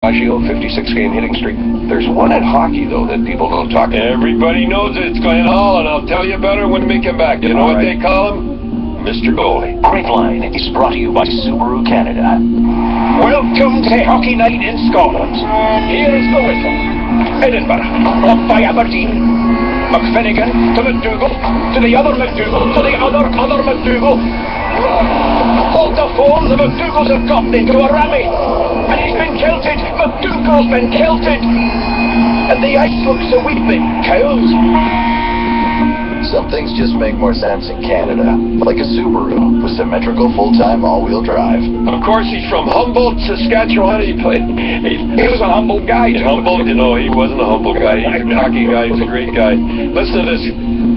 DiMaggio, 56-game hitting streak. There's one in hockey, though, that people don't talk about. Everybody knows it. It's Glenn Hall, and I'll tell you about it when we come back. You know what they call him? Mr. Goalie. Grapeline is brought to you by Subaru Canada. Welcome to Hockey Night in Scotland. Here's the whistle. Edinburgh, up by Aberdeen. McFinnigan to McDougall, to the other McDougall, to the other McDougall. Hold the phone, the McDougalls have gotten into a rammy. And he's been kilted. McDougall's been kilted. And the ice looks a weeping cows. Some things just make more sense in Canada, like a Subaru with symmetrical full-time all-wheel drive. Of course, he's from Humboldt, Saskatchewan. He was a humble guy. Humboldt, no, he wasn't a humble guy. He's a hockey guy. He's a great guy. Listen to this.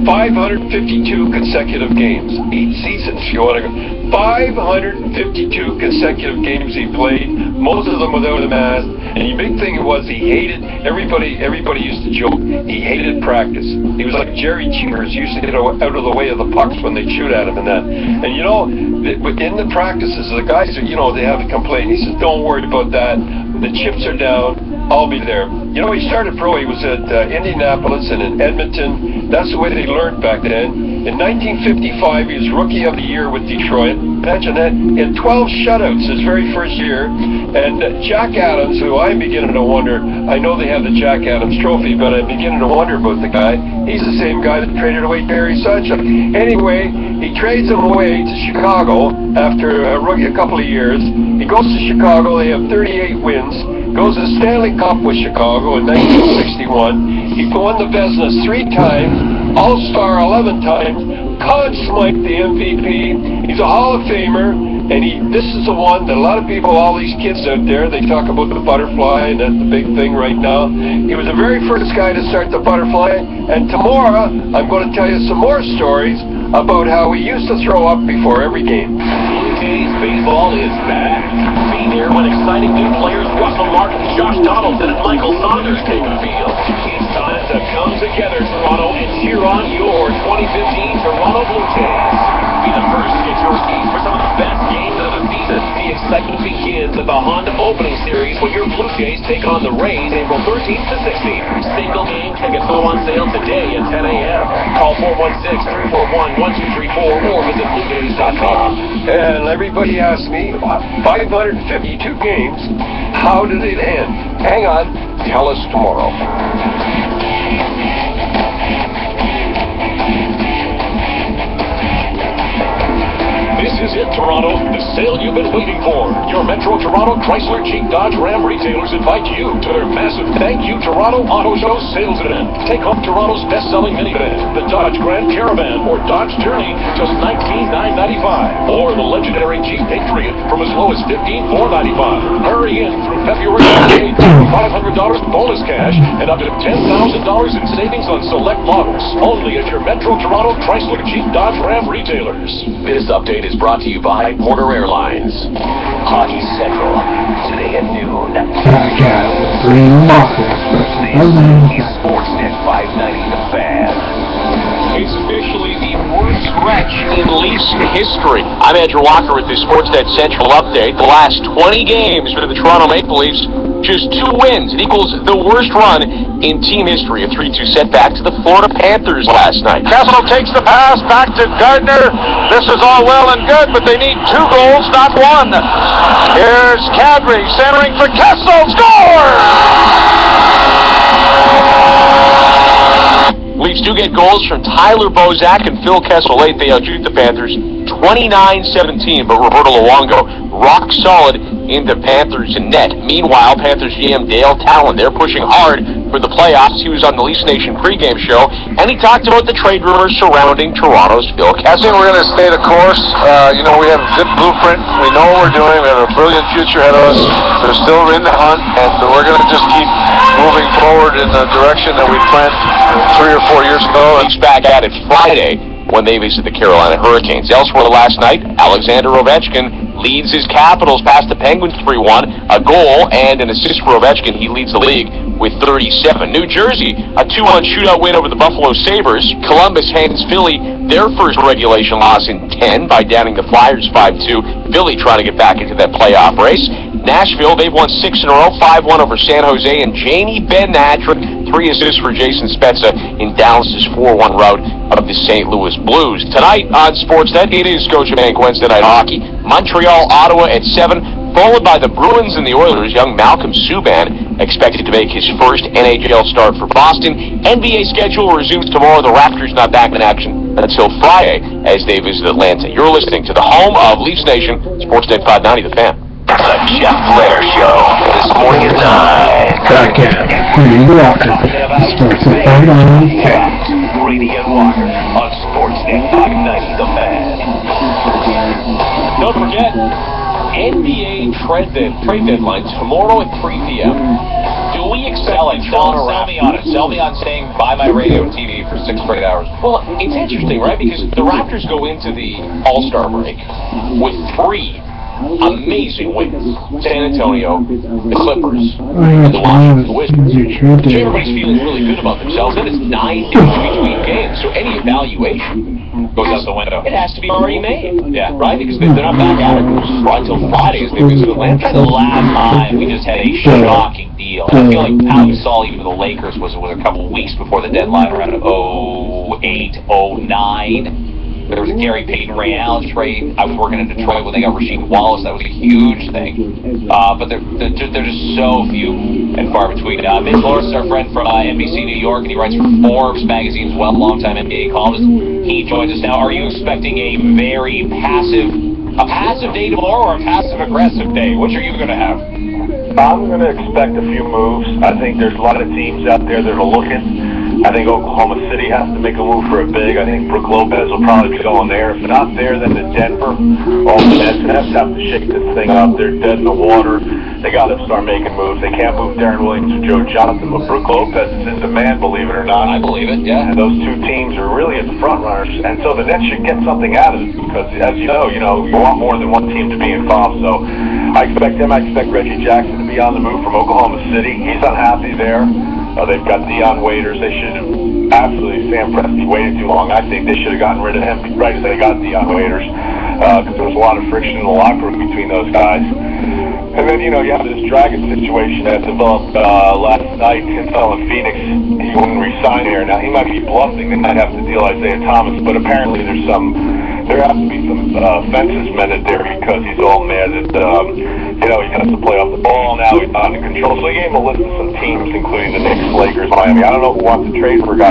552 consecutive games. 8 seasons, if you want to go. 552 consecutive games he played, most of them without a mask. And the big thing was he hated, everybody used to joke, he hated practice. He was like Jerry Cheevers, used to get out of the way of the pucks when they shoot at him and that. And you know, in the practices, the guys, they have to complain. He says, don't worry about that. The chips are down. I'll be there. You know, he started pro. He was at Indianapolis and in Edmonton. That's the way they learned back then. In 1955, he was Rookie of the Year with Detroit. Imagine that. He had 12 shutouts his very first year. And Jack Adams, who I'm beginning to wonder, I know they have the Jack Adams Trophy, but I'm beginning to wonder about the guy. He's the same guy that traded away Barry Sawchuk. Anyway, he trades him away to Chicago after a couple of years. He goes to Chicago. They have 38 wins. Goes to the Stanley Cup with Chicago in 1961. He won the Vezina 3 times, All-Star 11 times, Conn Smythe the MVP. He's a Hall of Famer, and this is the one that a lot of people, all these kids out there, they talk about the butterfly, and that's the big thing right now. He was the very first guy to start the butterfly, and tomorrow I'm going to tell you some more stories about how he used to throw up before every game. UTC's baseball is back. Be there when exciting new players Russell Martin, Josh Donaldson, and Michael Saunders take the field. It's time to come together, Toronto, and cheer on your 2015 Toronto Blue Jays. Be the first to get your seats for some of the best games of the season. The excitement begins at the Honda Opening Series when your Blue Jays take on the Rays April 13th to 16th. Single game tickets go on sale today at 10 a.m. Call 416-341-1234 or visit BlueJays.com. And everybody asks me, 552 games, how did it end? Hang on, tell us tomorrow. This is it, Toronto. The sale you've been waiting for. Your Metro Toronto Chrysler Jeep Dodge Ram retailers invite you to their massive Thank You Toronto Auto Show sales event. Take home Toronto's best-selling minivan, the Dodge Grand Caravan or Dodge Journey, just $19,995. Or the legendary Jeep Patriot from as low as $15,495. Hurry in through February 28th for $500 bonus cash and up to $10,000 in savings on select models. Only at your Metro Toronto Chrysler Jeep Dodge Ram retailers. This update is brought to you by Porter Airlines. Hockey Central, today at noon. Sportsnet 590 The Fan. It's officially the worst stretch in Leafs history. I'm Andrew Walker with the Sportsnet Central update. The last 20 games for the Toronto Maple Leafs, just 2 wins. It equals the worst run in team history. A 3-2 setback to the Florida Panthers last night. Kessel takes the pass back to Gardner. This is all well and good, but they need 2 goals, not 1. Here's Kadri centering for Kessel. Scores! Leafs do get goals from Tyler Bozak and Phil Kessel late. They outshoot the Panthers 29-17, but Roberto Luongo rock solid in the Panthers' net. Meanwhile, Panthers GM Dale Talon, they're pushing hard for the playoffs. He was on the Leafs Nation pregame show, and he talked about the trade rumors surrounding Toronto's Phil Kessel. We're going to stay the course. We have a good blueprint. We know what we're doing. We have a brilliant future ahead of us. We're still in the hunt, and we're going to just keep moving forward in the direction that we planned 3 or 4 years ago. Leafs back at it Friday when they visit the Carolina Hurricanes. Elsewhere last night, Alexander Ovechkin leads his Capitals past the Penguins 3-1, a goal and an assist for Ovechkin. He leads the league with 37. New Jersey, a 2-1 shootout win over the Buffalo Sabres. Columbus hands Philly their first regulation loss in 10 by downing the Flyers 5-2. Philly trying to get back into that playoff race. Nashville, they've won 6 in a row, 5-1 over San Jose, and Jamie Benn the hat-trick, 3 assists for Jason Spezza in Dallas' 4-1 rout of the St. Louis Blues. Tonight on Sportsnet, it is Scotiabank Wednesday Night Hockey. Montreal, Ottawa at 7, followed by the Bruins and the Oilers. Young Malcolm Subban expected to make his first NHL start for Boston. NBA schedule resumes tomorrow. The Raptors not back in action until Friday as they visit Atlanta. You're listening to the home of Leafs Nation, Sportsnet 590, The Fan. The Jeff Blair Show. This morning at 9. Back at Green Walker. Starts at 8 on the fan. Brady and Walker on Sportsnet 590, The Fan. Don't forget, NBA trade deadline tomorrow at 3 p.m. Do we expect sell me on it. Sell me on saying buy my radio and TV for 6 straight hours. Well, it's interesting, right? Because the Raptors go into the All-Star break with 3 amazing wins. San Antonio, the Clippers, and the Washington Wizards. So everybody's feeling really good about themselves. Then it's 9 days between games. So any evaluation goes out the window. It has to be already made. Yeah, right? Because they're not back at it until Friday as they visit Atlanta. The last time we just had a shocking deal. I feel like how we saw even the Lakers was a couple of weeks before the deadline around 08, 09. There was a Gary Payton, Ray Allen trade. I was working in Detroit when they got Rasheed Wallace. That was a huge thing. But they're just so few and far between. Vince Lawrence is our friend from NBC New York, and he writes for Forbes magazine as well, longtime NBA columnist. He joins us now. Are you expecting a very passive day tomorrow or a passive-aggressive day? Which are you going to have? I'm going to expect a few moves. I think there's a lot of teams out there that are looking. I think Oklahoma City has to make a move for a big. I think Brook Lopez will probably be going there. If not there, then to Denver. All the Nets have to shake this thing up. They're dead in the water. They got to start making moves. They can't move Darren Williams or Joe Johnson, but Brook Lopez is in demand, believe it or not. I believe it, yeah. And those two teams are really the front runners. And so the Nets should get something out of it because, as you know, you want more than one team to be involved. So I expect them. I expect Reggie Jackson to be on the move from Oklahoma City. He's unhappy there. They've got Dion Waiters. They should have absolutely, Sam Presti waited too long. I think they should have gotten rid of him right as they got Dion Waiters because there was a lot of friction in the locker room between those guys. And then, you have this Dragon situation that developed last night. Intel in Phoenix, he wouldn't resign here. Now, he might be bluffing. They might have to deal Isaiah Thomas, but apparently there has to be some fences mended there because he's all mad that, he has to play off the ball now. He's not in control. So he gave him a list of some teams, including the Knicks, Lakers, Miami. I don't know who wants to trade for a guy